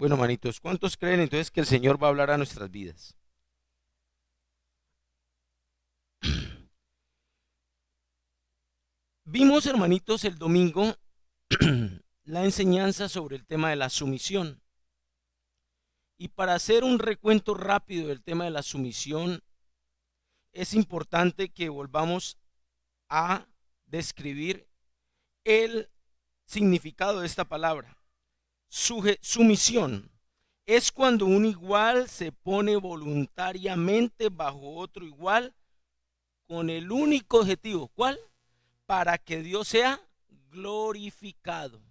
Bueno, manitos, ¿cuántos creen entonces que el Señor va a hablar a nuestras vidas? Vimos, hermanitos, el domingo la enseñanza sobre el tema de la sumisión. Y para hacer un recuento rápido del tema de la sumisión, es importante que volvamos a describir el significado de esta palabra. Sumisión es cuando un igual se pone voluntariamente bajo otro igual con el único objetivo, ¿cuál? Para que Dios sea glorificado.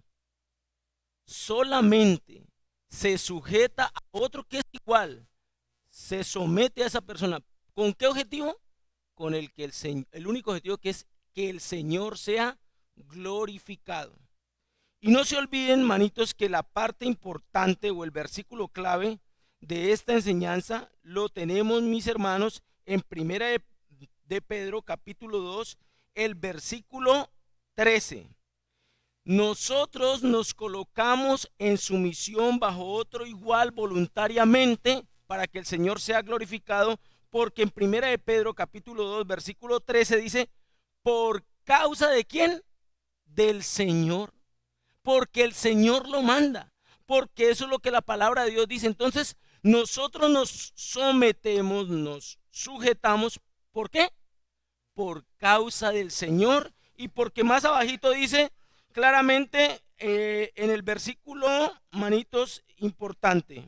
Solamente se sujeta a otro que es igual, se somete a esa persona. ¿Con qué objetivo? Con el único objetivo que es que el Señor sea glorificado. Y no se olviden, manitos, que la parte importante o el versículo clave de esta enseñanza lo tenemos, mis hermanos, en primera de Pedro, capítulo 2, el versículo 13. Nosotros nos colocamos en sumisión bajo otro igual voluntariamente para que el Señor sea glorificado, porque en primera de Pedro, capítulo 2, versículo 13 dice, ¿por causa de quién? Del Señor. Porque el Señor lo manda, porque eso es lo que la palabra de Dios dice. Entonces, nosotros nos sometemos, nos sujetamos, ¿por qué? Por causa del Señor y porque más abajito dice claramente en el versículo, manitos, importante.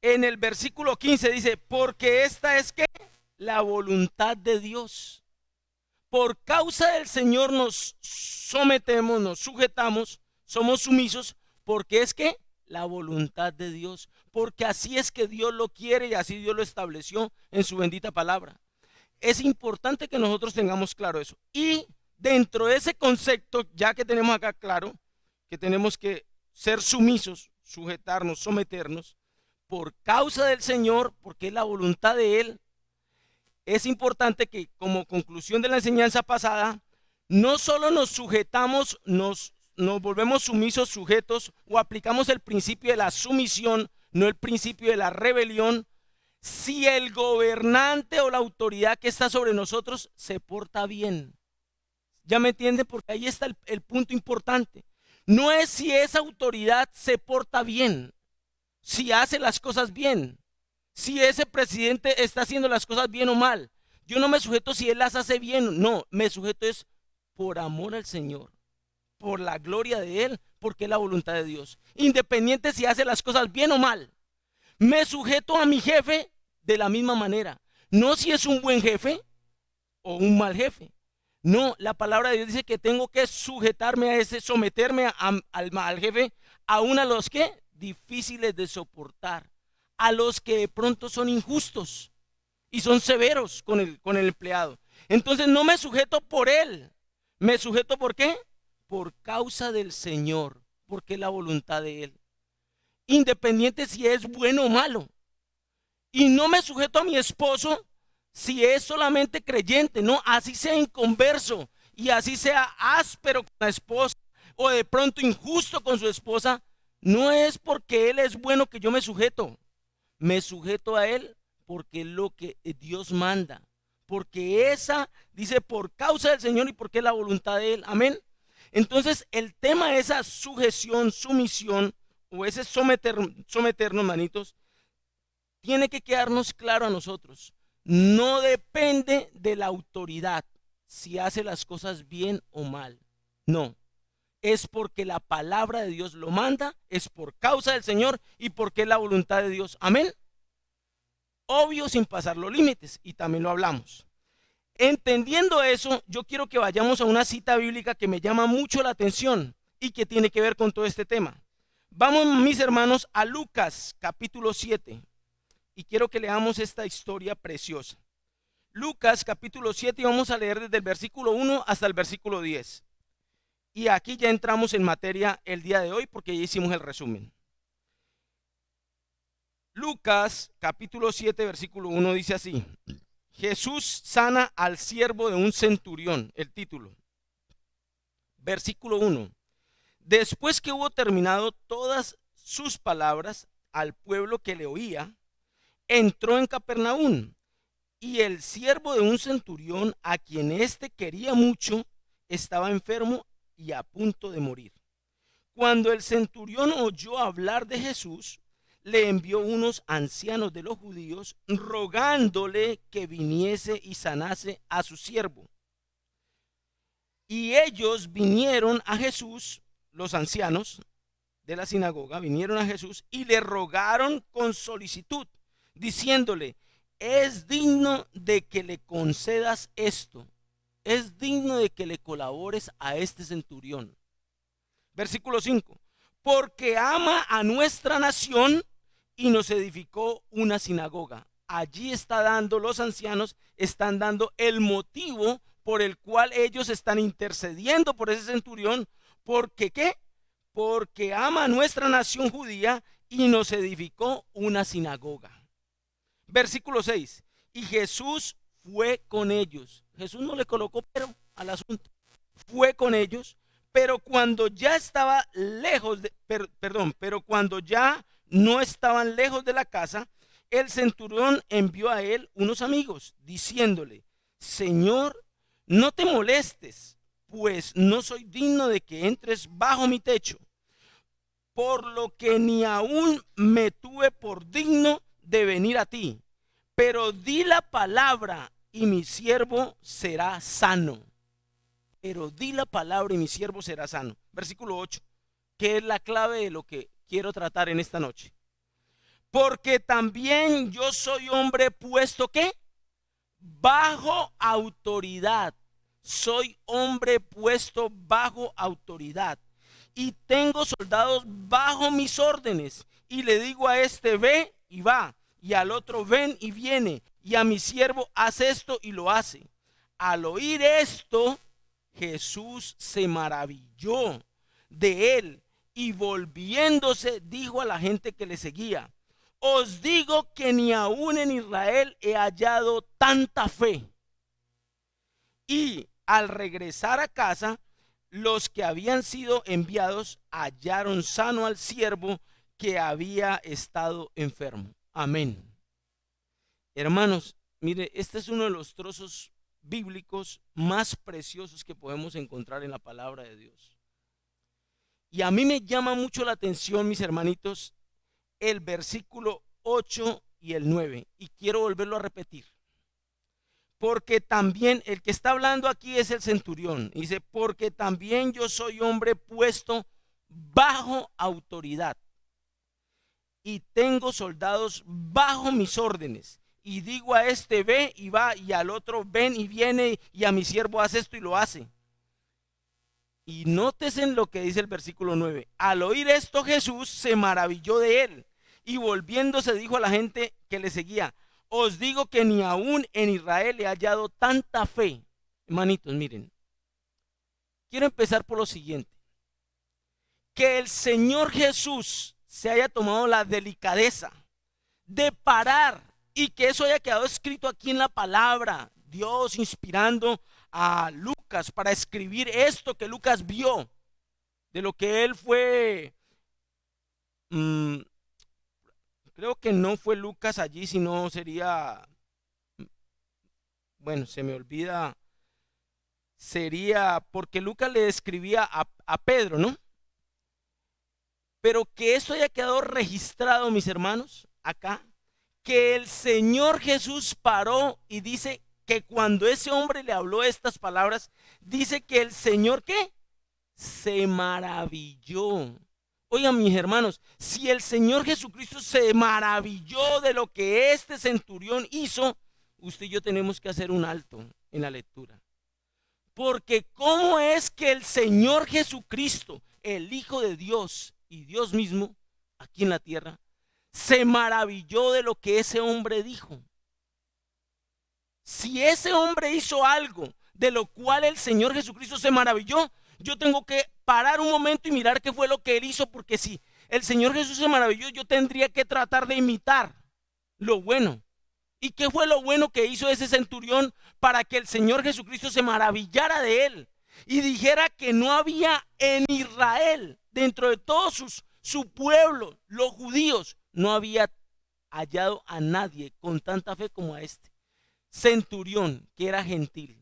En el versículo 15 dice, porque esta es que la voluntad de Dios. Por causa del Señor nos sometemos, nos sujetamos, somos sumisos, porque es que la voluntad de Dios, porque así es que Dios lo quiere y así Dios lo estableció en su bendita palabra. Es importante que nosotros tengamos claro eso. Y dentro de ese concepto, ya que tenemos acá claro que tenemos que ser sumisos, sujetarnos, someternos, por causa del Señor, porque es la voluntad de Él, es importante que como conclusión de la enseñanza pasada, no solo nos sujetamos, nos volvemos sumisos, sujetos, o aplicamos el principio de la sumisión, no el principio de la rebelión, si el gobernante o la autoridad que está sobre nosotros se porta bien. ¿Ya me entiende? Porque ahí está el punto importante. No es si esa autoridad se porta bien, si hace las cosas bien, si ese presidente está haciendo las cosas bien o mal. Yo no me sujeto si él las hace bien, no, me sujeto es por amor al Señor, por la gloria de Él, porque es la voluntad de Dios. Independiente si hace las cosas bien o mal, me sujeto a mi jefe de la misma manera. No si es un buen jefe o un mal jefe. No, la palabra de Dios dice que tengo que sujetarme a ese, someterme al jefe, aún a los que difíciles de soportar, a los que de pronto son injustos y son severos con el empleado. Entonces no me sujeto por él, me sujeto ¿por qué? Por causa del Señor, porque es la voluntad de Él. Independiente si es bueno o malo. Y no me sujeto a mi esposo si es solamente creyente, no, así sea inconverso y así sea áspero con la esposa o de pronto injusto con su esposa, no es porque él es bueno que yo me sujeto a él porque es lo que Dios manda, porque esa dice por causa del Señor y porque es la voluntad de él, amén. Entonces el tema de esa sujeción, sumisión o ese someternos, manitos, tiene que quedarnos claro a nosotros. No depende de la autoridad si hace las cosas bien o mal. No. Es porque la palabra de Dios lo manda, es por causa del Señor y porque es la voluntad de Dios. Amén. Obvio sin pasar los límites y también lo hablamos. Entendiendo eso, yo quiero que vayamos a una cita bíblica que me llama mucho la atención y que tiene que ver con todo este tema. Vamos, mis hermanos, a Lucas capítulo 7. Y quiero que leamos esta historia preciosa. Lucas capítulo 7 y vamos a leer desde el versículo 1 hasta el versículo 10. Y aquí ya entramos en materia el día de hoy porque ya hicimos el resumen. Lucas capítulo 7 versículo 1 dice así. Jesús sana al siervo de un centurión, el título. Versículo 1. Después que hubo terminado todas sus palabras al pueblo que le oía, entró en Capernaum. Y el siervo de un centurión, a quien éste quería mucho, estaba enfermo y a punto de morir. Cuando el centurión oyó hablar de Jesús, le envió unos ancianos de los judíos rogándole que viniese y sanase a su siervo. Y ellos vinieron a Jesús, los ancianos de la sinagoga vinieron a Jesús y le rogaron con solicitud, diciéndole: es digno de que le concedas esto, es digno de que le colabores a este centurión. Versículo 5: porque ama a nuestra nación y nos edificó una sinagoga. Allí está dando, los ancianos están dando el motivo por el cual ellos están intercediendo por ese centurión. ¿Porque qué? Porque ama a nuestra nación judía y nos edificó una sinagoga. Versículo 6: y Jesús fue con ellos. Jesús no le colocó pero al asunto. Fue con ellos, pero cuando ya estaba lejos de, pero cuando ya no estaban lejos de la casa, el centurión envió a él unos amigos, diciéndole: Señor, no te molestes, pues no soy digno de que entres bajo mi techo, por lo que ni aún me tuve por digno de venir a ti, pero di la palabra y mi siervo será sano. Pero di la palabra y mi siervo será sano. Versículo 8, que es la clave de lo que quiero tratar en esta noche. Porque también yo soy hombre puesto, ¿qué? Bajo autoridad. Soy hombre puesto bajo autoridad. Y tengo soldados bajo mis órdenes. Y le digo a este: ve y va. Y al otro: ven y viene. Y a mi siervo: haz esto y lo hace. Al oír esto, Jesús se maravilló de él y volviéndose dijo a la gente que le seguía: os digo que ni aún en Israel he hallado tanta fe. Y al regresar a casa, los que habían sido enviados hallaron sano al siervo que había estado enfermo. Amén. Hermanos, mire, este es uno de los trozos bíblicos más preciosos que podemos encontrar en la palabra de Dios. Y a mí me llama mucho la atención, mis hermanitos, el versículo 8 y el 9. Y quiero volverlo a repetir. Porque también el que está hablando aquí es el centurión. Dice: porque también yo soy hombre puesto bajo autoridad. Y tengo soldados bajo mis órdenes. Y digo a este: ve y va, y al otro: ven y viene, y a mi siervo: haz esto y lo hace. Y nótese lo que dice el versículo 9. Al oír esto, Jesús se maravilló de él. Y volviéndose dijo a la gente que le seguía: os digo que ni aún en Israel he hallado tanta fe. Hermanitos, miren. Quiero empezar por lo siguiente. Que el Señor Jesús se haya tomado la delicadeza de parar y que eso haya quedado escrito aquí en la palabra. Dios inspirando a Lucas para escribir esto que Lucas vio, de lo que él fue. Creo que no fue Lucas allí, sino sería, bueno, se me olvida, sería porque Lucas le escribía a Pedro, ¿no? Pero que esto haya quedado registrado, mis hermanos, acá, que el Señor Jesús paró y dice que cuando ese hombre le habló estas palabras, dice que el Señor, ¿qué? Se maravilló. Oigan, mis hermanos, si el Señor Jesucristo se maravilló de lo que este centurión hizo, usted y yo tenemos que hacer un alto en la lectura. Porque ¿cómo es que el Señor Jesucristo, el Hijo de Dios y Dios mismo, aquí en la tierra, se maravilló de lo que ese hombre dijo? Si ese hombre hizo algo de lo cual el Señor Jesucristo se maravilló, yo tengo que parar un momento y mirar qué fue lo que él hizo, porque si el Señor Jesús se maravilló, yo tendría que tratar de imitar lo bueno. ¿Y qué fue lo bueno que hizo ese centurión para que el Señor Jesucristo se maravillara de él y dijera que no había en Israel, dentro de todos Su pueblo, los judíos, no había hallado a nadie con tanta fe como a este centurión, que era gentil.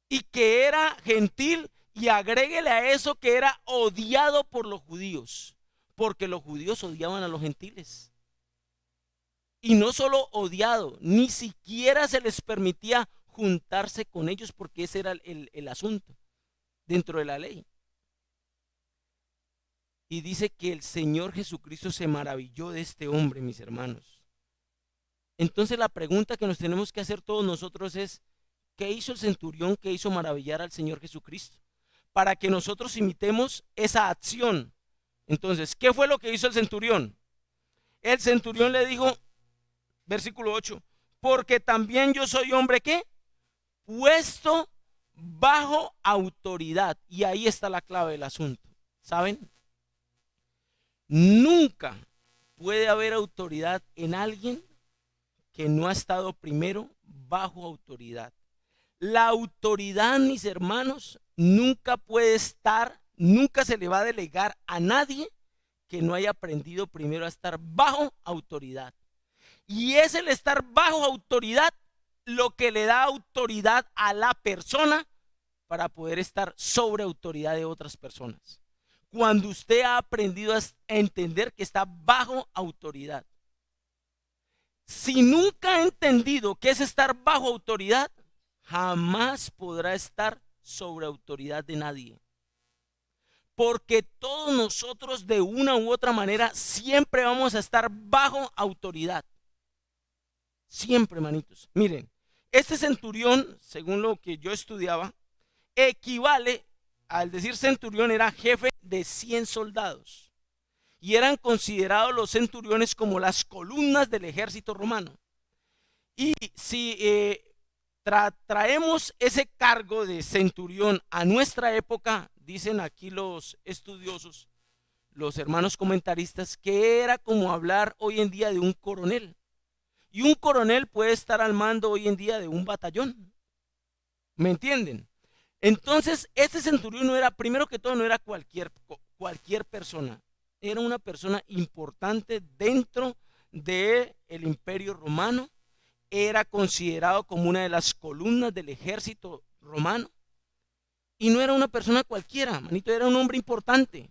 Y que era gentil, y agréguele a eso que era odiado por los judíos, porque los judíos odiaban a los gentiles. Y no solo odiado, ni siquiera se les permitía juntarse con ellos, porque ese era el asunto dentro de la ley. Y dice que el Señor Jesucristo se maravilló de este hombre, mis hermanos. Entonces la pregunta que nos tenemos que hacer todos nosotros es: ¿qué hizo el centurión que hizo maravillar al Señor Jesucristo? Para que nosotros imitemos esa acción. Entonces, ¿qué fue lo que hizo el centurión? El centurión le dijo, versículo 8, porque también yo soy hombre, ¿qué? Puesto bajo autoridad. Y ahí está la clave del asunto. ¿Saben? Nunca puede haber autoridad en alguien que no ha estado primero bajo autoridad. La autoridad, mis hermanos, nunca puede estar, nunca se le va a delegar a nadie que no haya aprendido primero a estar bajo autoridad. Y es el estar bajo autoridad lo que le da autoridad a la persona para poder estar sobre autoridad de otras personas. Cuando usted ha aprendido a entender que está bajo autoridad. Si nunca ha entendido qué es estar bajo autoridad, jamás podrá estar sobre autoridad de nadie. Porque todos nosotros de una u otra manera siempre vamos a estar bajo autoridad. Siempre, manitos. Miren, este centurión, según lo que yo estudiaba, equivale, al decir centurión, era jefe de 100 soldados. Y eran considerados los centuriones como las columnas del ejército romano. Y si traemos ese cargo de centurión a nuestra época, dicen aquí los estudiosos, los hermanos comentaristas, que era como hablar hoy en día de un coronel. Y un coronel puede estar al mando hoy en día de un batallón. ¿Me entienden? Entonces, este centurión no era, primero que todo, no era cualquier persona. Era una persona importante dentro del imperio romano. Era considerado como una de las columnas del ejército romano. Y no era una persona cualquiera, manito, era un hombre importante.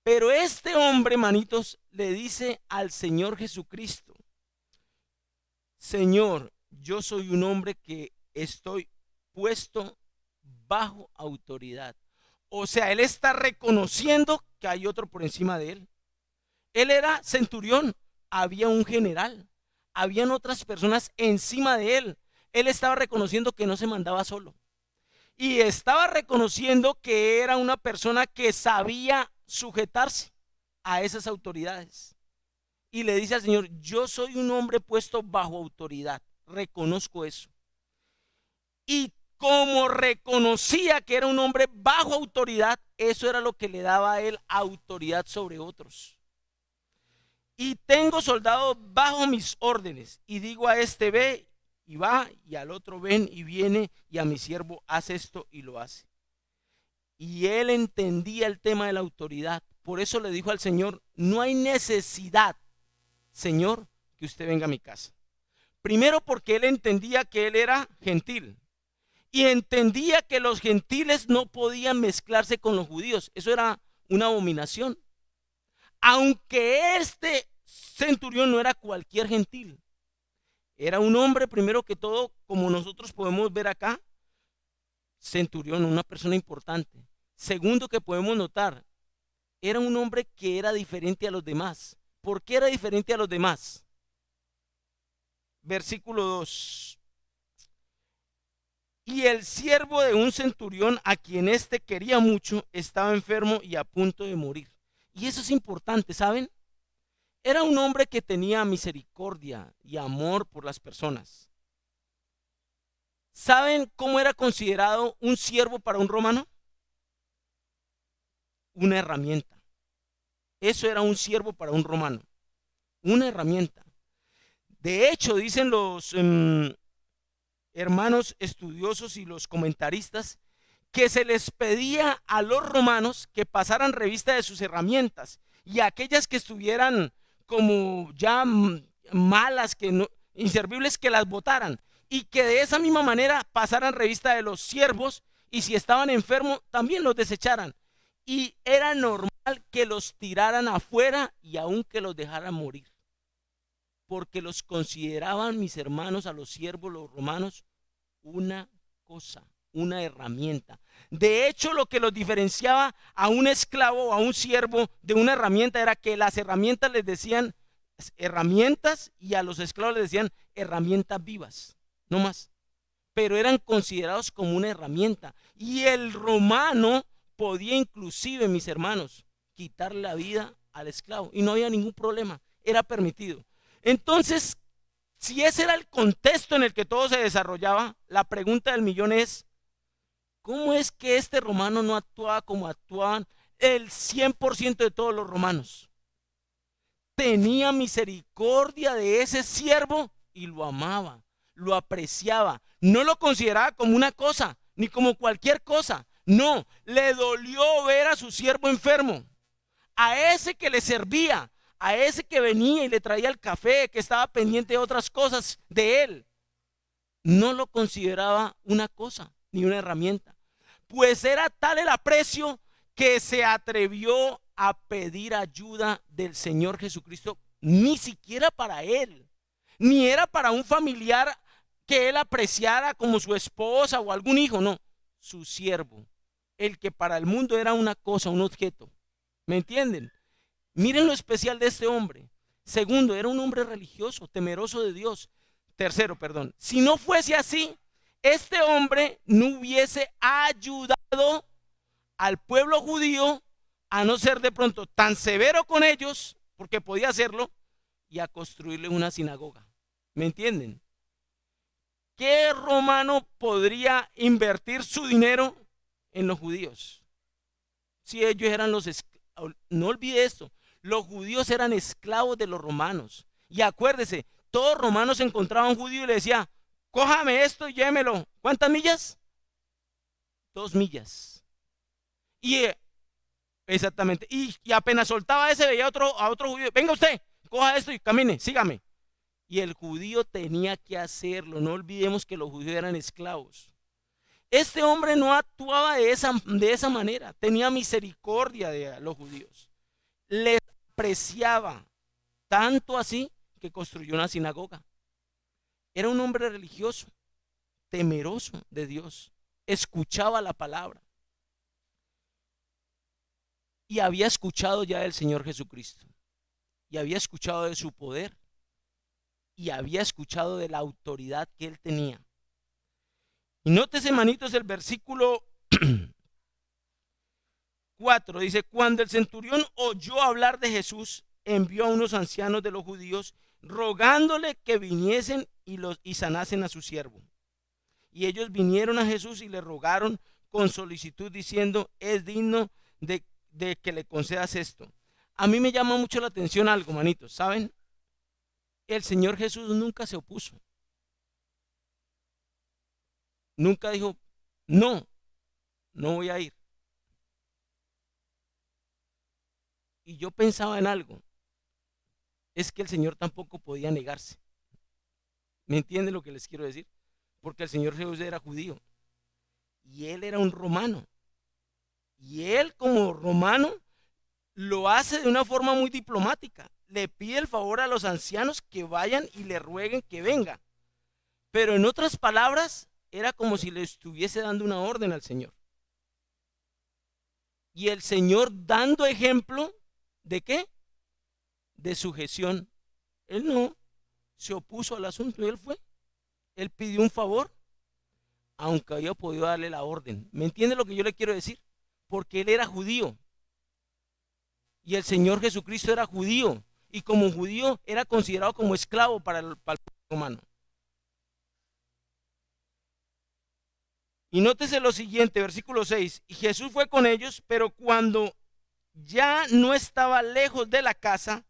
Pero este hombre, manitos, le dice al Señor Jesucristo: Señor, yo soy un hombre que estoy puesto bajo autoridad. O sea, él está reconociendo que hay otro por encima de él. Él era centurión, había un general, habían otras personas encima de él. Él estaba reconociendo que no se mandaba solo. Y estaba reconociendo que era una persona que sabía sujetarse a esas autoridades. Y le dice al Señor: yo soy un hombre puesto bajo autoridad, reconozco eso. Y como reconocía que era un hombre bajo autoridad, eso era lo que le daba a él autoridad sobre otros. Y tengo soldados bajo mis órdenes, y digo a este: ve y va, y al otro: ven y viene, y a mi siervo: haz esto, y lo hace. Y él entendía el tema de la autoridad. Por eso le dijo al Señor: no hay necesidad, Señor, que usted venga a mi casa. Primero, porque él entendía que él era gentil. Y entendía que los gentiles no podían mezclarse con los judíos. Eso era una abominación. Aunque este centurión no era cualquier gentil. Era un hombre, primero que todo, como nosotros podemos ver acá, centurión, una persona importante. Segundo que podemos notar, era un hombre que era diferente a los demás. ¿Por qué era diferente a los demás? Versículo 2. Y el siervo de un centurión, a quien éste quería mucho, estaba enfermo y a punto de morir. Y eso es importante, ¿saben? Era un hombre que tenía misericordia y amor por las personas. ¿Saben cómo era considerado un siervo para un romano? Una herramienta. Eso era un siervo para un romano. Una herramienta. De hecho, dicen los hermanos estudiosos y los comentaristas que se les pedía a los romanos que pasaran revista de sus herramientas y aquellas que estuvieran como ya malas, que no, inservibles, que las botaran, y que de esa misma manera pasaran revista de los siervos, y si estaban enfermos también los desecharan. Y era normal que los tiraran afuera y aun que los dejaran morir, porque los consideraban, mis hermanos, a los siervos, los romanos, una cosa, una herramienta. De hecho, lo que los diferenciaba a un esclavo o a un siervo de una herramienta era que las herramientas les decían herramientas y a los esclavos les decían herramientas vivas, no más. Pero eran considerados como una herramienta. Y el romano podía inclusive, mis hermanos, quitarle la vida al esclavo y no había ningún problema, era permitido. Entonces, si ese era el contexto en el que todo se desarrollaba, la pregunta del millón es, ¿cómo es que este romano no actuaba como actuaban el 100% de todos los romanos? Tenía misericordia de ese siervo y lo amaba, lo apreciaba, no lo consideraba como una cosa, ni como cualquier cosa. No, le dolió ver a su siervo enfermo, a ese que le servía, a ese que venía y le traía el café, que estaba pendiente de otras cosas de él. No lo consideraba una cosa, ni una herramienta, pues era tal el aprecio que se atrevió a pedir ayuda del Señor Jesucristo, ni siquiera para él, ni era para un familiar que él apreciara como su esposa o algún hijo, no, su siervo, el que para el mundo era una cosa, un objeto. ¿Me entienden? Miren lo especial de este hombre. Segundo, era un hombre religioso, temeroso de Dios. Tercero, perdón, si no fuese así, este hombre no hubiese ayudado al pueblo judío a no ser de pronto tan severo con ellos, porque podía hacerlo, y a construirle una sinagoga. ¿Me entienden? ¿Qué romano podría invertir su dinero en los judíos? Si ellos eran los esclavos, no olvide esto, los judíos eran esclavos de los romanos. Y acuérdese, todo romano se encontraba un judío y le decía, cójame esto y llémelo. ¿Cuántas millas? 2 millas. Y exactamente. Y apenas soltaba ese, veía a otro judío, venga usted, coja esto y camine, sígame. Y el judío tenía que hacerlo. No olvidemos que los judíos eran esclavos. Este hombre no actuaba de esa manera. Tenía misericordia de los judíos. Les apreciaba tanto así que construyó una sinagoga. Era un hombre religioso, temeroso de Dios. Escuchaba la palabra. Y había escuchado ya del Señor Jesucristo. Y había escuchado de su poder. Y había escuchado de la autoridad que él tenía. Y nótese, manitos, el versículo 4. Dice, cuando el centurión oyó hablar de Jesús, envió a unos ancianos de los judíos, rogándole que viniesen y sanasen a su siervo. Y ellos vinieron a Jesús y le rogaron con solicitud, diciendo, es digno de que le concedas esto. A mí me llama mucho la atención algo, manitos, ¿saben? El Señor Jesús nunca se opuso. Nunca dijo, no, no voy a ir. Y yo pensaba en algo. Es que el Señor tampoco podía negarse. ¿Me entienden lo que les quiero decir? Porque el Señor Jesús era judío. Y él era un romano. Y él como romano lo hace de una forma muy diplomática. Le pide el favor a los ancianos que vayan y le rueguen que venga. Pero en otras palabras, era como si le estuviese dando una orden al Señor. Y el Señor dando ejemplo ¿de qué? De sujeción. Él no se opuso al asunto, él fue. Él pidió un favor, aunque había podido darle la orden. ¿Me entiende lo que yo le quiero decir? Porque él era judío. Y el Señor Jesucristo era judío. Y como judío era considerado como esclavo para el pueblo romano. Y nótese lo siguiente, versículo 6. Y Jesús fue con ellos, pero cuando ya no estaba lejos de la casa,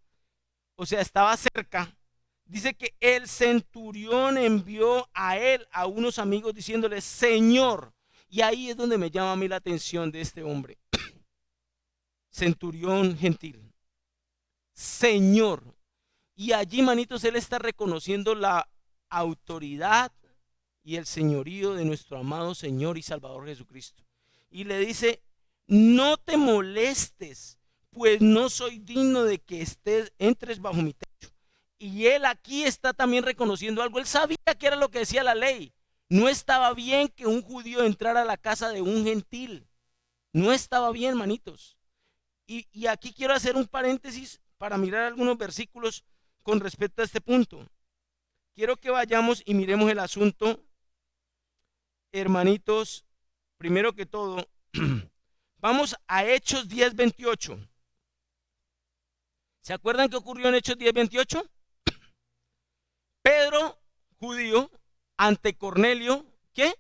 o sea, estaba cerca, dice que el centurión envió a él a unos amigos diciéndole, Señor, Y ahí es donde me llama a mí la atención de este hombre. Centurión gentil. Señor. Y allí, manitos, él está reconociendo la autoridad y el señorío de nuestro amado Señor y Salvador Jesucristo. Y le dice, no te molestes, pues no soy digno de que entres bajo mi techo. Y él aquí está también reconociendo algo. Él sabía que era lo que decía la ley. No estaba bien que un judío entrara a la casa de un gentil. No estaba bien, manitos. Y aquí quiero hacer un paréntesis para mirar algunos versículos con respecto a este punto. Quiero que vayamos y miremos el asunto, hermanitos. Primero que todo, vamos a Hechos 10:28. ¿Se acuerdan qué ocurrió en Hechos 10:28? Pedro, judío, ante Cornelio, ¿qué?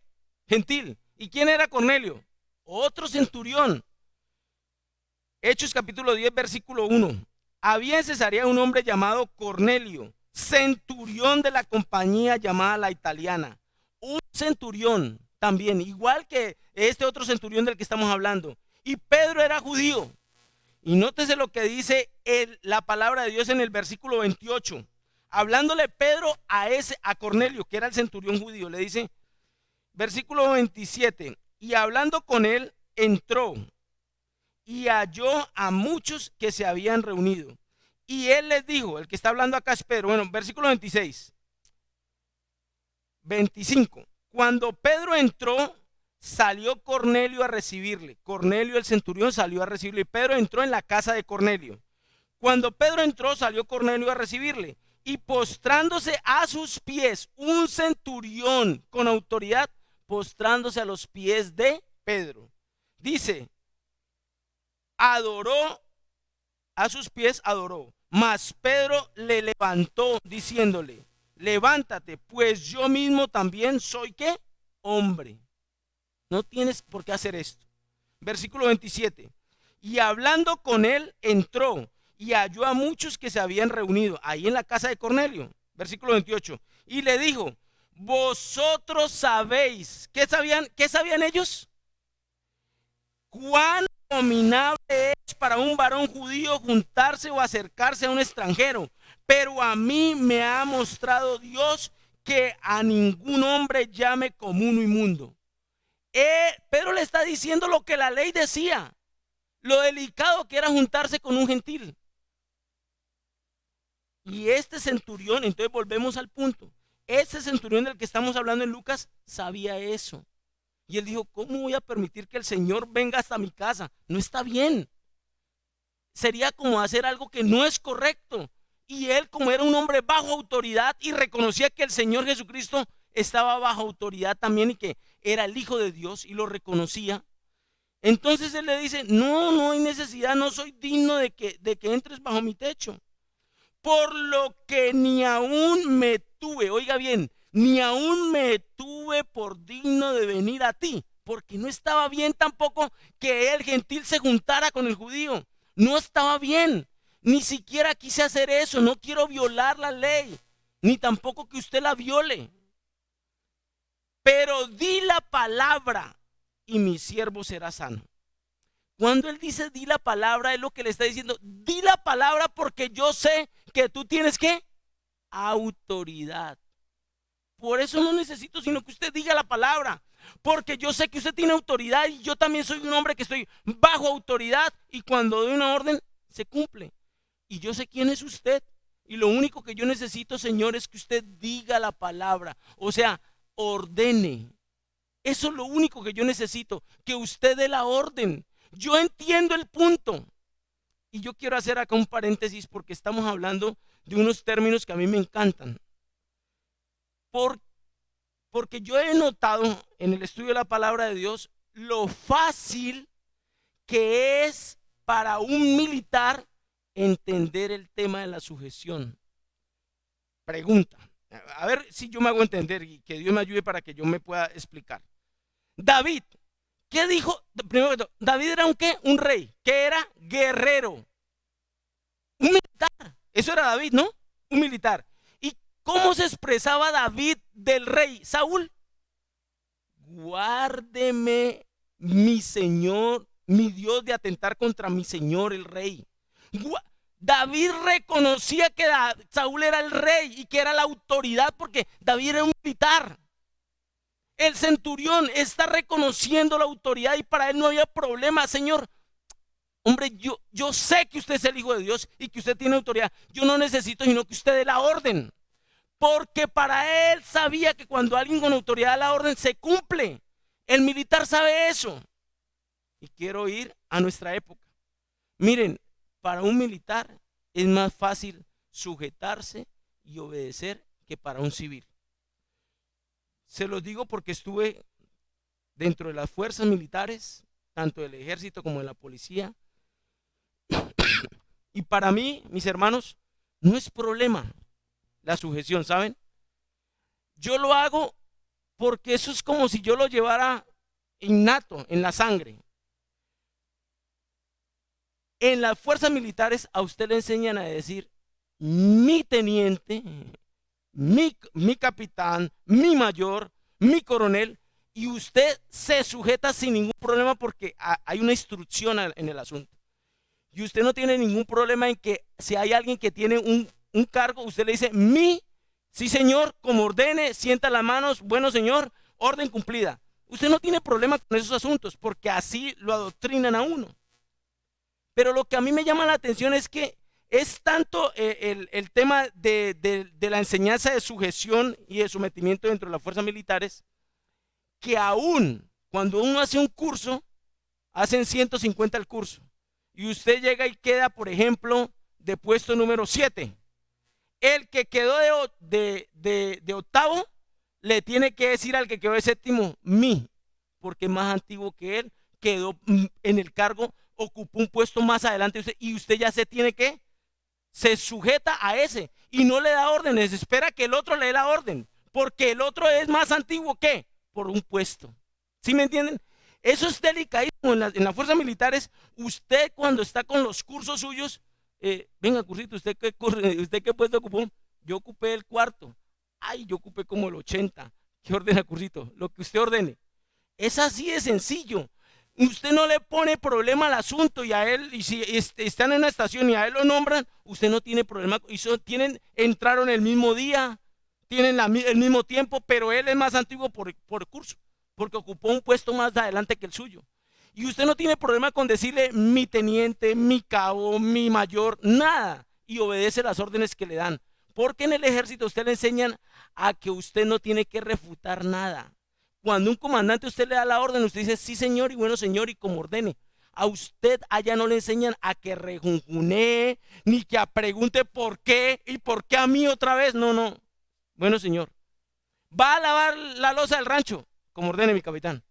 Gentil. ¿Y quién era Cornelio? Otro centurión. Hechos capítulo 10, versículo 1. Había en Cesarea un hombre llamado Cornelio, centurión de la compañía llamada la Italiana. Un centurión también, igual que este otro centurión del que estamos hablando. Y Pedro era judío. Y nótese lo que dice la palabra de Dios en el versículo 28. Hablándole Pedro a Cornelio, que era el centurión judío, le dice, versículo 27, y hablando con él, entró y halló a muchos que se habían reunido. Y él les dijo, el que está hablando acá es Pedro, bueno, versículo 26, 25, cuando Pedro entró, salió Cornelio a recibirle. Cornelio el centurión salió a recibirle y Pedro entró en la casa de Cornelio. Cuando Pedro entró, salió Cornelio a recibirle. Y postrándose a sus pies, un centurión con autoridad, postrándose a los pies de Pedro. Dice, adoró, a sus pies adoró. Mas Pedro le levantó diciéndole, levántate, pues yo mismo también soy, ¿qué? Hombre. No tienes por qué hacer esto. Versículo 27. Y hablando con él, entró y halló a muchos que se habían reunido ahí en la casa de Cornelio. Versículo 28. Y le dijo, vosotros sabéis. ¿Qué sabían ellos? Cuán abominable es para un varón judío juntarse o acercarse a un extranjero. Pero a mí me ha mostrado Dios que a ningún hombre llame común o inmundo. Pedro le está diciendo lo que la ley decía, lo delicado que era juntarse con un gentil. Y este centurión, entonces volvemos al punto, este centurión del que estamos hablando en Lucas sabía eso. Y él dijo, ¿cómo voy a permitir que el Señor venga hasta mi casa? No está bien. Sería como hacer algo que no es correcto. Y él, como era un hombre bajo autoridad y reconocía que el Señor Jesucristo estaba bajo autoridad también y que era el Hijo de Dios y lo reconocía, entonces él le dice, no hay necesidad, no soy digno de que entres bajo mi techo. Por lo que ni aún me tuve, oiga bien, ni aún me tuve por digno de venir a ti, porque no estaba bien tampoco que el gentil se juntara con el judío. No estaba bien, ni siquiera quise hacer eso, no quiero violar la ley, ni tampoco que usted la viole. Pero di la palabra y mi siervo será sano. Cuando él dice di la palabra, es lo que le está diciendo, di la palabra porque yo sé que tú tienes ¿qué? Autoridad. Por eso no necesito sino que usted diga la palabra, porque yo sé que usted tiene autoridad y yo también soy un hombre que estoy bajo autoridad y cuando doy una orden se cumple. Y yo sé quién es usted y lo único que yo necesito, Señor, es que usted diga la palabra, o sea, ordene. Eso es lo único que yo necesito, que usted dé la orden. Yo entiendo el punto. Y yo quiero hacer acá un paréntesis porque estamos hablando de unos términos que a mí me encantan. Porque yo he notado en el estudio de la palabra de Dios lo fácil que es para un militar entender el tema de la sujeción. Pregunta. A ver si yo me hago entender y que Dios me ayude para que yo me pueda explicar. David, ¿qué dijo? Primero que todo, David era un ¿qué? Un rey, que era guerrero, un militar. Eso era David, ¿no? Un militar. ¿Y cómo se expresaba David del rey Saúl? guárdeme mi Señor, mi Dios, de atentar contra mi Señor el rey. David reconocía que Saúl era el rey y que era la autoridad, porque David era un militar. El centurión está reconociendo la autoridad y para él no había problema. Señor, hombre, yo sé que usted es el Hijo de Dios y que usted tiene autoridad. Yo no necesito sino que usted dé la orden. Porque para él sabía que cuando alguien con autoridad da la orden se cumple. El militar sabe eso. Y quiero ir a nuestra época. Miren, para un militar es más fácil sujetarse y obedecer que para un civil. Se los digo porque estuve dentro de las fuerzas militares, tanto del ejército como de la policía. Y para mí, mis hermanos, no es problema la sujeción, ¿saben? Yo lo hago porque eso es como si yo lo llevara innato en la sangre. En las fuerzas militares a usted le enseñan a decir mi teniente, mi capitán, mi mayor, mi coronel, y usted se sujeta sin ningún problema porque hay una instrucción en el asunto. Y usted no tiene ningún problema en que si hay alguien que tiene un cargo, usted le dice sí señor, como ordene, sienta las manos, bueno señor, orden cumplida. Usted no tiene problema con esos asuntos porque así lo adoctrinan a uno. Pero lo que a mí me llama la atención es que es tanto el tema de la enseñanza de sujeción y de sometimiento dentro de las fuerzas militares, que aún cuando uno hace un curso, hacen 150 el curso, y usted llega y queda, por ejemplo, de puesto número 7. El que quedó de octavo le tiene que decir al que quedó de séptimo, porque es más antiguo que él, quedó en el cargo, ocupó un puesto más adelante y usted ya se sujeta a ese y no le da órdenes, espera que el otro le dé la orden, porque el otro es más antiguo que por un puesto. ¿Sí me entienden? Eso es delicadísimo en las fuerzas militares. Usted cuando está con los cursos suyos, venga cursito, ¿usted qué puesto ocupó? Yo ocupé el cuarto. Ay, yo ocupé como el 80. ¿Qué ordena cursito? Lo que usted ordene. Es así de sencillo. Usted no le pone problema al asunto y a él, y si están en una estación y a él lo nombran, usted no tiene problema. Entraron el mismo día, tienen el mismo tiempo, pero él es más antiguo por curso, porque ocupó un puesto más adelante que el suyo. Y usted no tiene problema con decirle mi teniente, mi cabo, mi mayor, nada, y obedece las órdenes que le dan. Porque en el ejército usted le enseñan a que usted no tiene que refutar nada. Cuando un comandante usted le da la orden, usted dice sí señor y bueno señor y como ordene. A usted allá no le enseñan a que rejunjunee, ni que pregunte por qué y por qué a mí otra vez. No. Bueno señor. Va a lavar la loza del rancho, como ordene mi capitán.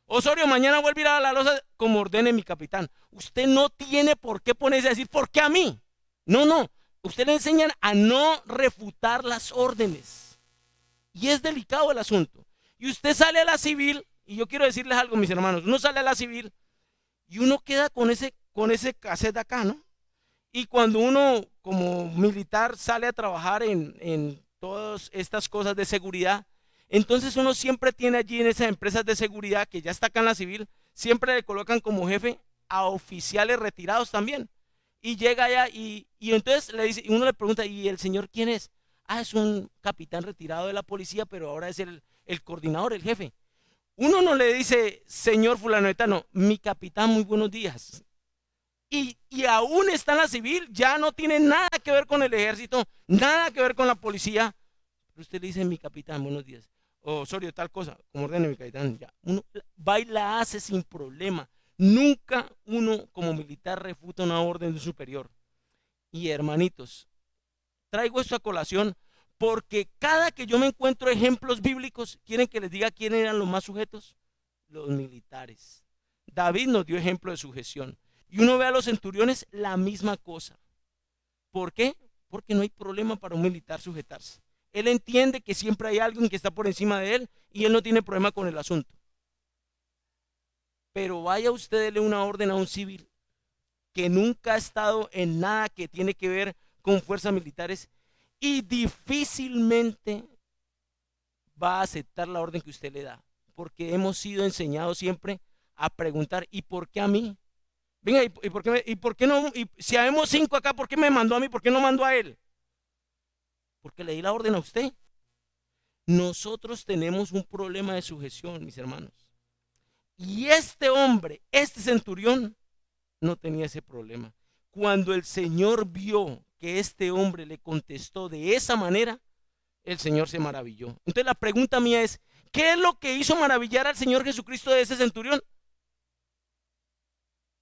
Osorio, mañana vuelve a ir a la loza, como ordene mi capitán. Usted no tiene por qué ponerse a decir por qué a mí. No. Usted le enseñan a no refutar las órdenes. Y es delicado el asunto. Y usted sale a la civil, y yo quiero decirles algo, mis hermanos, uno sale a la civil y uno queda con ese cassette acá, ¿no? Y cuando uno como militar sale a trabajar en todas estas cosas de seguridad, entonces uno siempre tiene allí en esas empresas de seguridad que ya está acá en la civil, siempre le colocan como jefe a oficiales retirados también. Y llega allá y entonces uno le pregunta, ¿y el señor quién es? Es un capitán retirado de la policía, pero ahora es el coordinador, el jefe. Uno no le dice, señor fulano, no, mi capitán, muy buenos días. Y aún está en la civil, ya no tiene nada que ver con el ejército, nada que ver con la policía. Pero usted le dice, mi capitán, buenos días. Osorio, tal cosa, como ordene mi capitán, ya. Uno va y la hace sin problema. Nunca uno como militar refuta una orden de un superior. Y hermanitos, traigo esto a colación porque cada que yo me encuentro ejemplos bíblicos, ¿quieren que les diga quiénes eran los más sujetos? Los militares. David nos dio ejemplo de sujeción. Y uno ve a los centuriones la misma cosa. ¿Por qué? Porque no hay problema para un militar sujetarse. Él entiende que siempre hay alguien que está por encima de él y él no tiene problema con el asunto. Pero vaya usted a darle una orden a un civil que nunca ha estado en nada que tiene que ver con fuerzas militares y difícilmente va a aceptar la orden que usted le da. Porque hemos sido enseñados siempre a preguntar, ¿y por qué a mí? Venga, ¿y por qué no? Y si habemos 5 acá, ¿por qué me mandó a mí? ¿Por qué no mandó a él? Porque le di la orden a usted. Nosotros tenemos un problema de sujeción, mis hermanos. Y este hombre, este centurión, no tenía ese problema. Cuando el Señor vio que este hombre le contestó de esa manera, el Señor se maravilló. Entonces la pregunta mía es, ¿qué es lo que hizo maravillar al Señor Jesucristo de ese centurión?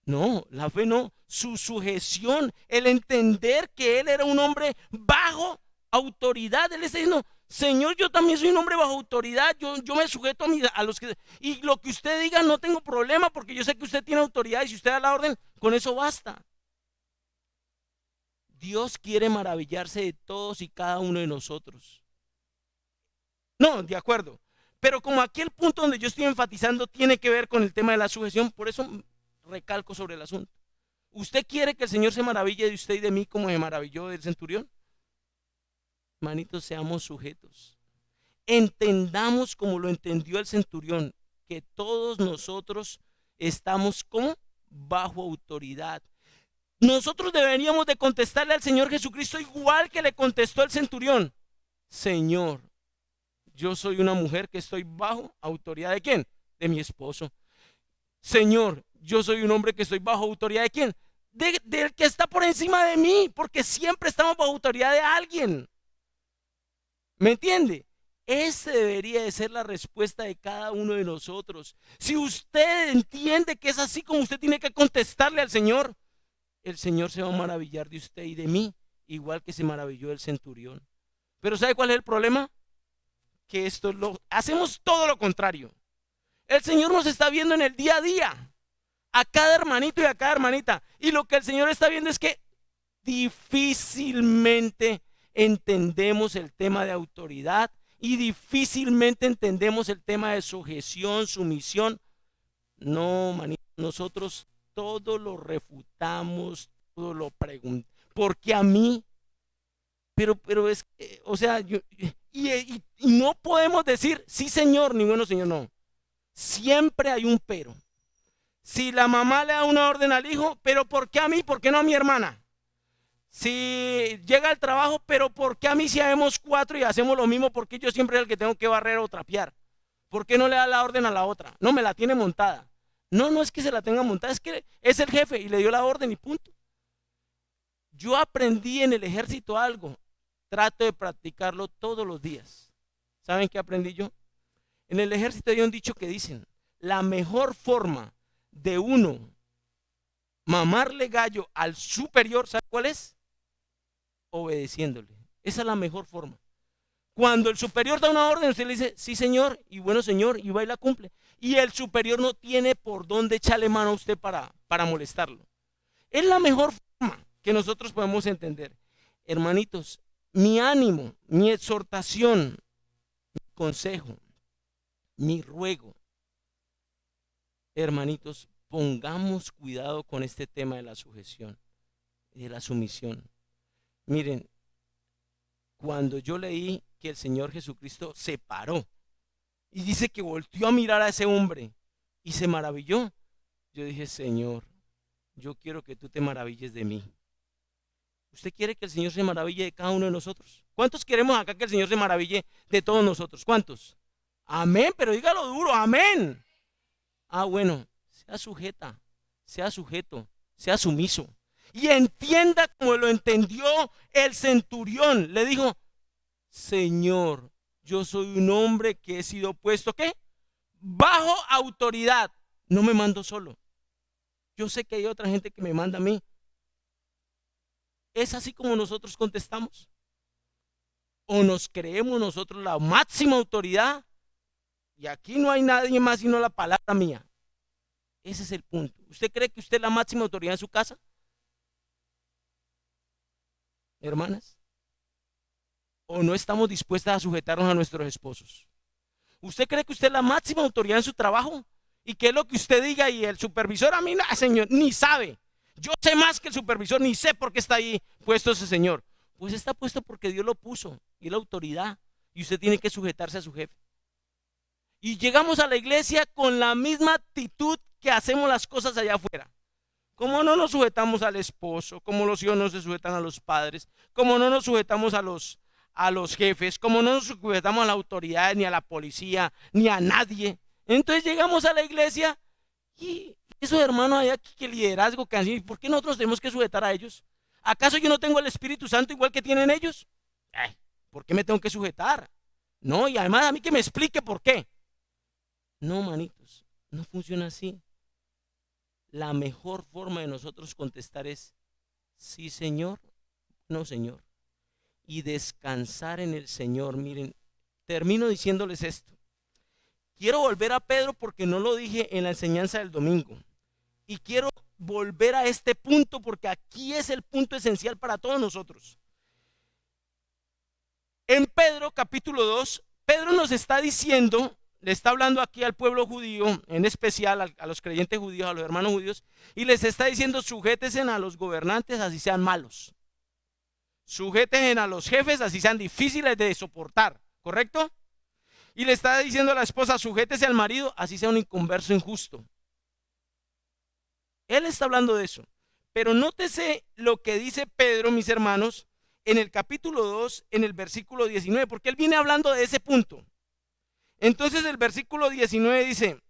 No, la fe no, su sujeción, el entender que él era un hombre bajo autoridad. Él está diciendo, Señor, yo también soy un hombre bajo autoridad, yo me sujeto a los que... Y lo que usted diga no tengo problema porque yo sé que usted tiene autoridad y si usted da la orden, con eso basta. Dios quiere maravillarse de todos y cada uno de nosotros. No, de acuerdo. Pero como aquí el punto donde yo estoy enfatizando tiene que ver con el tema de la sujeción, por eso recalco sobre el asunto. ¿Usted quiere que el Señor se maraville de usted y de mí como se maravilló del centurión? Manitos, seamos sujetos. Entendamos como lo entendió el centurión, que todos nosotros estamos como bajo autoridad. Nosotros deberíamos de contestarle al Señor Jesucristo igual que le contestó el centurión. Señor, yo soy una mujer que estoy bajo autoridad ¿de quién? De mi esposo. Señor, yo soy un hombre que estoy bajo autoridad ¿de quién? Del que está por encima de mí, porque siempre estamos bajo autoridad de alguien. ¿Me entiende? Esa debería de ser la respuesta de cada uno de nosotros. Si usted entiende que es así como usted tiene que contestarle al Señor, el Señor se va a maravillar de usted y de mí, igual que se maravilló del centurión. Pero ¿sabe cuál es el problema? Que hacemos todo lo contrario. El Señor nos está viendo en el día a día, a cada hermanito y a cada hermanita. Y lo que el Señor está viendo es que difícilmente entendemos el tema de autoridad y difícilmente entendemos el tema de sujeción, sumisión. No, manito, nosotros todo lo refutamos, todo lo preguntamos. Porque a mí, pero es que, o sea, y no podemos decir sí señor, ni bueno señor, no. Siempre hay un pero. Si la mamá le da una orden al hijo, pero ¿por qué a mí? ¿Por qué no a mi hermana? Si llega al trabajo, pero ¿por qué a mí si habemos 4 y hacemos lo mismo? ¿Por qué yo siempre soy el que tengo que barrer o trapear? ¿Por qué no le da la orden a la otra? No, me la tiene montada. No es que se la tenga montada, es que es el jefe y le dio la orden y punto. Yo aprendí en el ejército algo, trato de practicarlo todos los días. ¿Saben qué aprendí yo? En el ejército hay un dicho que dicen, la mejor forma de uno mamarle gallo al superior, ¿sabe cuál es? Obedeciéndole. Esa es la mejor forma. Cuando el superior da una orden, usted le dice, sí señor, y bueno señor, y va y la cumple. Y el superior no tiene por dónde echarle mano a usted para molestarlo. Es la mejor forma que nosotros podemos entender. Hermanitos, mi ánimo, mi exhortación, mi consejo, mi ruego, hermanitos, pongamos cuidado con este tema de la sujeción, de la sumisión. Miren, cuando yo leí que el Señor Jesucristo se paró y dice que volteó a mirar a ese hombre y se maravilló, yo dije, Señor, yo quiero que tú te maravilles de mí. ¿Usted quiere que el Señor se maraville de cada uno de nosotros? ¿Cuántos queremos acá que el Señor se maraville de todos nosotros? ¿Cuántos? Amén, pero dígalo duro, amén. Ah, bueno, sea sujeta, sea sujeto, sea sumiso. Y entienda como lo entendió el centurión. Le dijo, Señor, yo soy un hombre que he sido puesto, ¿qué? Bajo autoridad. No me mando solo. Yo sé que hay otra gente que me manda a mí. ¿Es así como nosotros contestamos? ¿O nos creemos nosotros la máxima autoridad? Y aquí no hay nadie más sino la palabra mía. Ese es el punto. ¿Usted cree que usted es la máxima autoridad en su casa? Hermanas. ¿O no estamos dispuestas a sujetarnos a nuestros esposos? ¿Usted cree que usted es la máxima autoridad en su trabajo? ¿Y qué es lo que usted diga? Y el supervisor a mí, no, señor, ni sabe. Yo sé más que el supervisor, ni sé por qué está ahí puesto ese señor. Pues está puesto porque Dios lo puso y es la autoridad. Y usted tiene que sujetarse a su jefe. Y llegamos a la iglesia con la misma actitud que hacemos las cosas allá afuera. Como no nos sujetamos al esposo, como los hijos no se sujetan a los padres, como no nos sujetamos a los jefes, como no nos sujetamos a la autoridad, ni a la policía, ni a nadie. Entonces llegamos a la iglesia y esos hermanos allá que liderazgo, que así, ¿por qué nosotros tenemos que sujetar a ellos? ¿Acaso yo no tengo el Espíritu Santo igual que tienen ellos? ¿Por qué me tengo que sujetar? No, y además a mí que me explique por qué. No, manitos, no funciona así. La mejor forma de nosotros contestar es, sí, Señor, no, Señor. Y descansar en el Señor. Miren, termino diciéndoles esto. Quiero volver a Pedro porque no lo dije en la enseñanza del domingo. Y quiero volver a este punto porque aquí es el punto esencial para todos nosotros. En Pedro capítulo 2, Pedro nos está diciendo, le está hablando aquí al pueblo judío, en especial a los creyentes judíos, a los hermanos judíos, y les está diciendo, sujétense a los gobernantes así sean malos. Sujétense a los jefes así sean difíciles de soportar, ¿correcto? Y le está diciendo a la esposa, sujétese al marido así sea un inconverso injusto. Él está hablando de eso. Pero nótese lo que dice Pedro, mis hermanos, en el capítulo 2, en el versículo 19, porque él viene hablando de ese punto. Entonces el versículo 19 dice,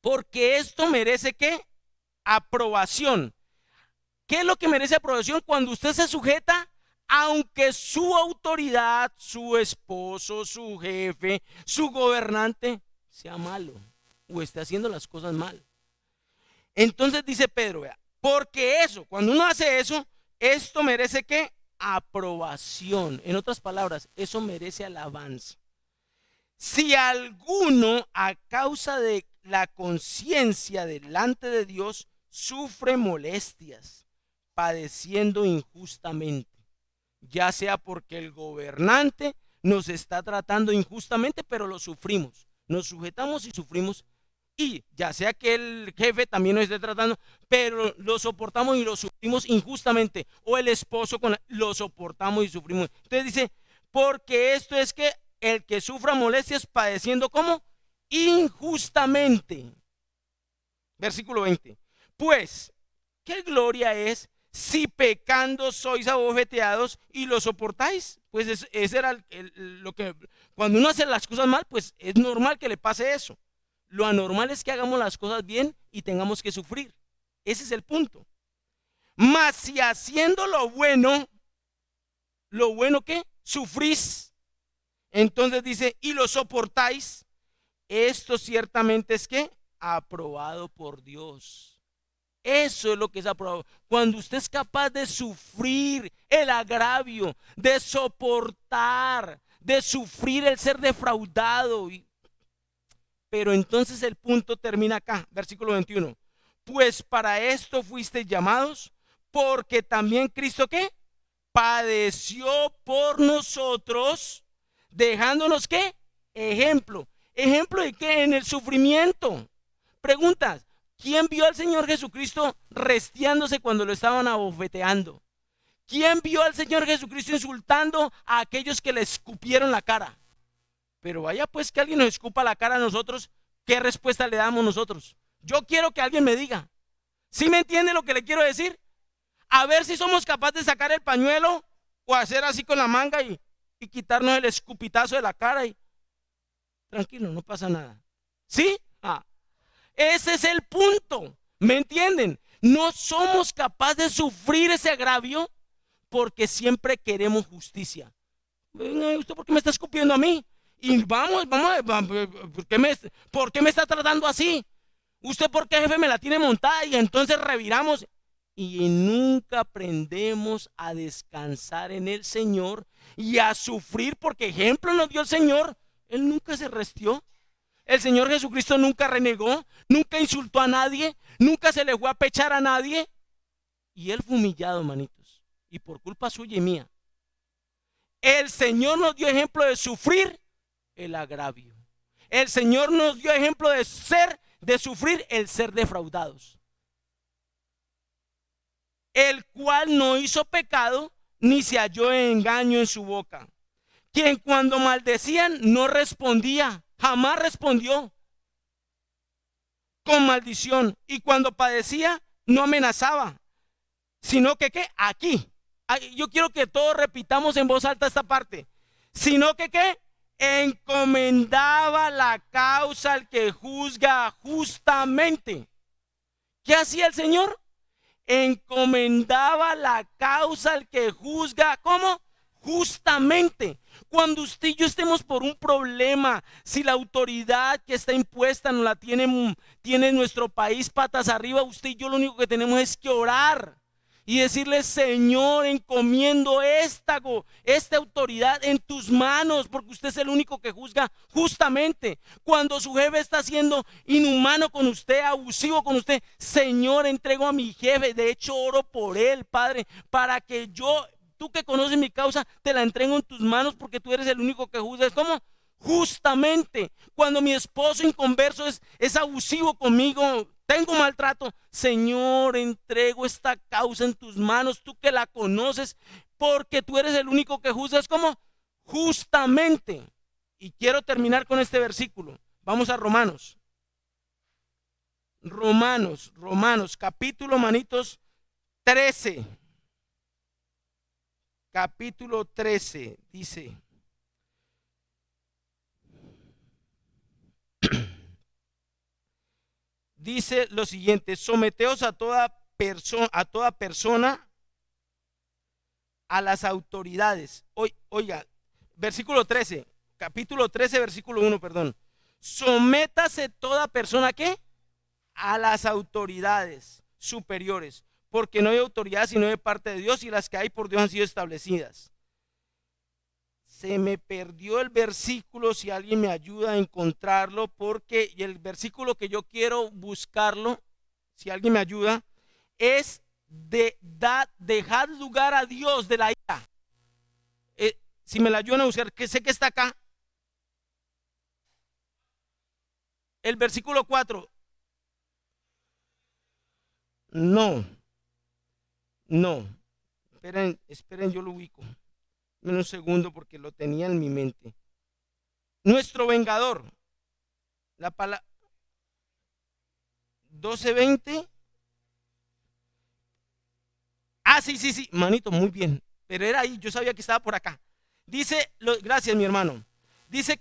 porque esto merece ¿qué? Aprobación. ¿Qué es lo que merece aprobación? Cuando usted se sujeta, aunque su autoridad, su esposo, su jefe, su gobernante sea malo o esté haciendo las cosas mal. Entonces dice Pedro, vea, porque eso, cuando uno hace eso, esto merece ¿qué? Aprobación. En otras palabras, eso merece alabanza. Si alguno a causa de la conciencia delante de Dios sufre molestias, padeciendo injustamente, ya sea porque el gobernante nos está tratando injustamente, pero lo sufrimos, nos sujetamos y sufrimos, y ya sea que el jefe también nos esté tratando, pero lo soportamos y lo sufrimos injustamente, o el esposo lo soportamos y sufrimos. Entonces dice, porque esto es que el que sufra molestias padeciendo ¿cómo? Injustamente. Versículo 20. Pues, ¿qué gloria es si pecando sois abofeteados y lo soportáis? Pues ese era lo que, cuando uno hace las cosas mal, pues es normal que le pase eso. Lo anormal es que hagamos las cosas bien y tengamos que sufrir. Ese es el punto. Mas si haciendo lo bueno ¿qué? Sufrís. Entonces dice, y lo soportáis, esto ciertamente es que aprobado por Dios. Eso es lo que es aprobado. Cuando usted es capaz de sufrir el agravio, de soportar, de sufrir el ser defraudado. Pero entonces el punto termina acá, versículo 21. Pues para esto fuisteis llamados, porque también Cristo ¿qué? Padeció por nosotros, dejándonos ¿qué? Ejemplo. ¿Ejemplo de qué? En el sufrimiento. Preguntas, ¿quién vio al Señor Jesucristo restiándose cuando lo estaban abofeteando? ¿Quién vio al Señor Jesucristo insultando a aquellos que le escupieron la cara? Pero vaya pues que alguien nos escupa la cara a nosotros, ¿qué respuesta le damos nosotros? Yo quiero que alguien me diga. ¿Sí me entiende lo que le quiero decir? A ver si somos capaces de sacar el pañuelo o hacer así con la manga y quitarnos el escupitazo de la cara y tranquilo, no pasa nada. ¿Sí? Ese es el punto. ¿Me entienden? No somos capaces de sufrir ese agravio porque siempre queremos justicia. ¿Usted por qué me está escupiendo a mí? Y vamos, ¿por qué me está tratando así? ¿Usted por qué, jefe, me la tiene montada? Y entonces reviramos. Y nunca aprendemos a descansar en el Señor y a sufrir, porque ejemplo nos dio el Señor. Él nunca se restió. El Señor Jesucristo nunca renegó, nunca insultó a nadie, nunca se le fue a pechar a nadie. Y Él fue humillado, manitos, y por culpa suya y mía. El Señor nos dio ejemplo de sufrir el agravio. El Señor nos dio ejemplo de sufrir el ser defraudados. El cual no hizo pecado, ni se halló engaño en su boca. Quien cuando maldecían no respondía. jamás respondió con maldición. Y cuando padecía, no amenazaba, sino que, ¿qué? Aquí. Yo quiero que todos repitamos en voz alta esta parte. Sino que, ¿qué? Encomendaba la causa al que juzga justamente. ¿Qué hacía el Señor? Encomendaba la causa al que juzga, ¿cómo? Justamente. Cuando usted y yo estemos por un problema, si la autoridad que está impuesta no la tiene nuestro país patas arriba, usted y yo lo único que tenemos es que orar y decirle: Señor, encomiendo esta autoridad en tus manos, porque usted es el único que juzga justamente. Cuando su jefe está siendo inhumano con usted, abusivo con usted, Señor, entrego a mi jefe, de hecho oro por él, Padre, para que tú que conoces mi causa, te la entrego en tus manos, porque tú eres el único que juzga. ¿Cómo? Justamente. Cuando mi esposo inconverso es abusivo conmigo, tengo maltrato, Señor, entrego esta causa en tus manos, tú que la conoces, porque tú eres el único que juzgas. ¿Cómo? Justamente. Y quiero terminar con este versículo. Vamos a Romanos, capítulo, manitos, 13. Capítulo 13, dice: dice lo siguiente: someteos a toda persona a las autoridades. Oiga, versículo 13, capítulo 13, versículo 1, perdón. Sométase toda persona, ¿qué? A las autoridades superiores, porque no hay autoridad sino de parte de Dios, y las que hay por Dios han sido establecidas. Se me perdió el versículo, si alguien me ayuda a encontrarlo, porque el versículo que yo quiero buscarlo, si alguien me ayuda, es dejad lugar a Dios de la ira. Si me la ayudan a buscar, que sé que está acá. El versículo 4. No. Esperen, yo lo ubico. Un segundo, porque lo tenía en mi mente. Nuestro vengador. La palabra 12:20. Sí, manito, muy bien. Pero era ahí, yo sabía que estaba por acá. Dice, gracias, mi hermano. Dice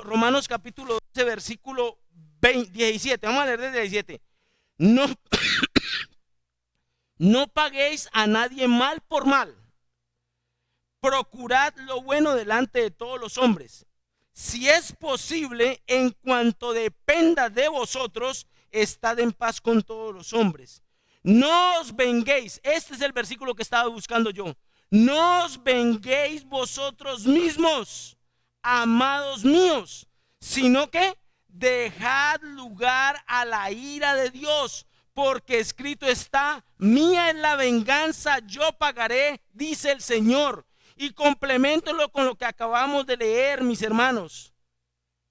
Romanos capítulo 12, versículo 17. Vamos a leer desde 17. No paguéis a nadie mal por mal. Procurad lo bueno delante de todos los hombres. Si es posible, en cuanto dependa de vosotros, estad en paz con todos los hombres. No os venguéis. Este es el versículo que estaba buscando yo. No os venguéis vosotros mismos, amados míos, sino que dejad lugar a la ira de Dios, porque escrito está: mía es la venganza, yo pagaré, dice el Señor. Y compleméntelo con lo que acabamos de leer, mis hermanos.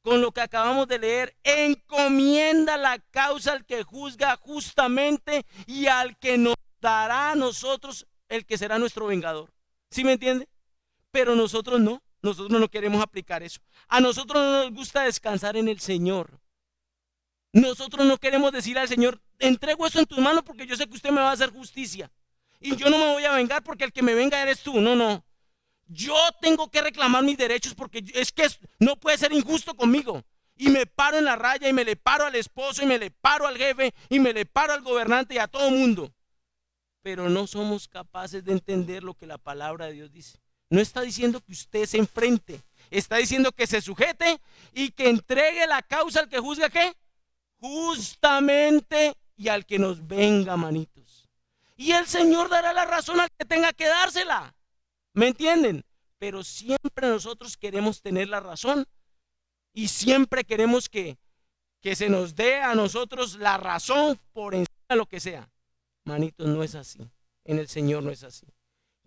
Con lo que acabamos de leer: encomienda la causa al que juzga justamente, y al que nos dará a nosotros el que será nuestro vengador. ¿Sí me entiende? Pero nosotros no queremos aplicar eso. A nosotros no nos gusta descansar en el Señor. Nosotros no queremos decir al Señor: entrego esto en tus manos porque yo sé que usted me va a hacer justicia, y yo no me voy a vengar porque el que me venga eres tú. No. Yo tengo que reclamar mis derechos, porque es que no puede ser injusto conmigo. Y me paro en la raya, y me le paro al esposo, y me le paro al jefe, y me le paro al gobernante y a todo mundo. Pero no somos capaces de entender lo que la palabra de Dios dice. No está diciendo que usted se enfrente, está diciendo que se sujete y que entregue la causa al que juzga, ¿qué? Justamente, y al que nos venga, manitos. Y el Señor dará la razón al que tenga que dársela. ¿Me entienden? Pero siempre nosotros queremos tener la razón, y siempre queremos que se nos dé a nosotros la razón por encima de lo que sea. Manitos, no es así. En el Señor no es así.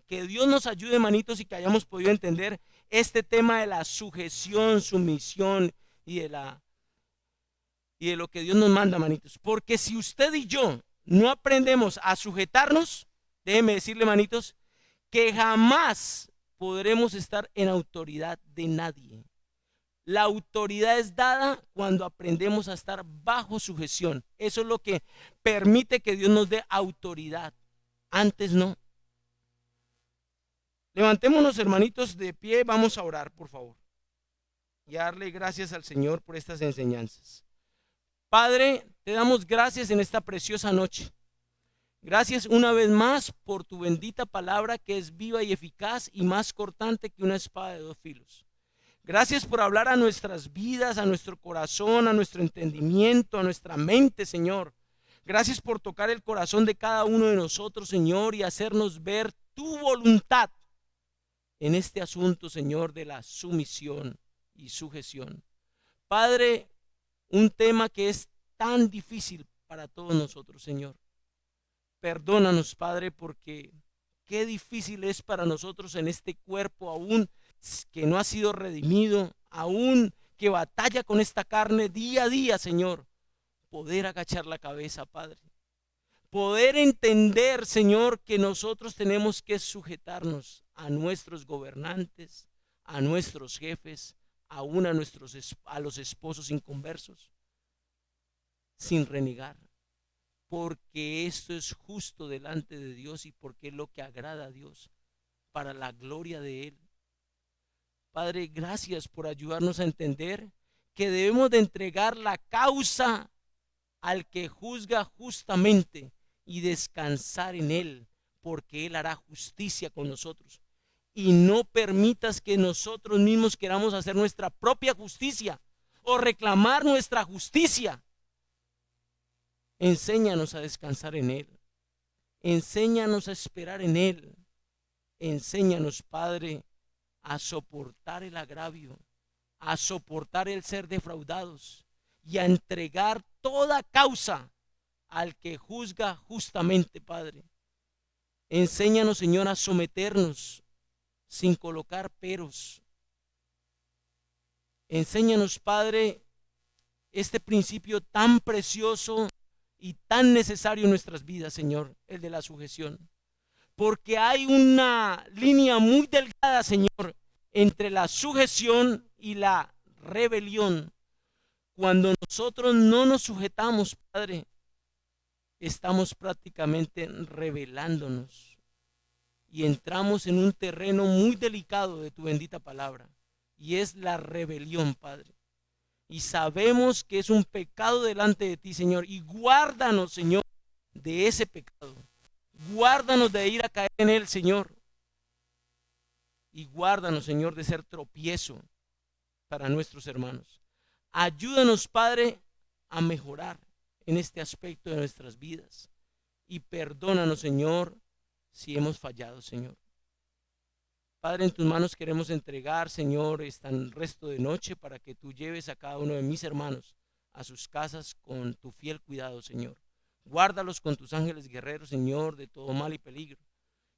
Que Dios nos ayude, manitos, y que hayamos podido entender este tema de la sujeción, sumisión y de lo que Dios nos manda, manitos. Porque si usted y yo no aprendemos a sujetarnos, déjeme decirle, manitos, que jamás podremos estar en autoridad de nadie. La autoridad es dada cuando aprendemos a estar bajo sujeción. Eso es lo que permite que Dios nos dé autoridad. Antes no. Levantémonos, hermanitos, de pie. Vamos a orar, por favor, y a darle gracias al Señor por estas enseñanzas. Padre, te damos gracias en esta preciosa noche. Gracias una vez más por tu bendita palabra, que es viva y eficaz y más cortante que una espada de dos filos. Gracias por hablar a nuestras vidas, a nuestro corazón, a nuestro entendimiento, a nuestra mente, Señor. Gracias por tocar el corazón de cada uno de nosotros, Señor, y hacernos ver tu voluntad en este asunto, Señor, de la sumisión y sujeción. Padre, un tema que es tan difícil para todos nosotros, Señor. Perdónanos, Padre, porque qué difícil es para nosotros en este cuerpo aún que no ha sido redimido, aún que batalla con esta carne día a día, Señor, poder agachar la cabeza, Padre. Poder entender, Señor, que nosotros tenemos que sujetarnos a nuestros gobernantes, a nuestros jefes, aún a los esposos inconversos, sin renegar, porque esto es justo delante de Dios y porque es lo que agrada a Dios, para la gloria de Él. Padre, gracias por ayudarnos a entender que debemos de entregar la causa al que juzga justamente y descansar en Él, porque Él hará justicia con nosotros. Y no permitas que nosotros mismos queramos hacer nuestra propia justicia o reclamar nuestra justicia. Enséñanos a descansar en Él. Enséñanos a esperar en Él. Enséñanos, Padre, a soportar el agravio, a soportar el ser defraudados y a entregar toda causa al que juzga justamente, Padre. Enséñanos, Señor, a someternos sin colocar peros. Enséñanos, Padre, este principio tan precioso y tan necesario en nuestras vidas, Señor, el de la sujeción. Porque hay una línea muy delgada, Señor, entre la sujeción y la rebelión. Cuando nosotros no nos sujetamos, Padre, estamos prácticamente rebelándonos y entramos en un terreno muy delicado de tu bendita palabra, y es la rebelión, Padre. Y sabemos que es un pecado delante de ti, Señor, y guárdanos, Señor, de ese pecado. Guárdanos de ir a caer en él, Señor. Y guárdanos, Señor, de ser tropiezo para nuestros hermanos. Ayúdanos, Padre, a mejorar en este aspecto de nuestras vidas. Y perdónanos, Señor, si hemos fallado, Señor. Padre, en tus manos queremos entregar, Señor, este resto de noche para que tú lleves a cada uno de mis hermanos a sus casas con tu fiel cuidado, Señor. Guárdalos con tus ángeles guerreros, Señor, de todo mal y peligro.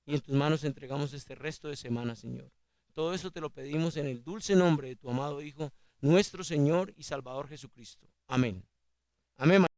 Y en tus manos entregamos este resto de semana, Señor. Todo esto te lo pedimos en el dulce nombre de tu amado Hijo, nuestro Señor y Salvador Jesucristo. Amén. Amén.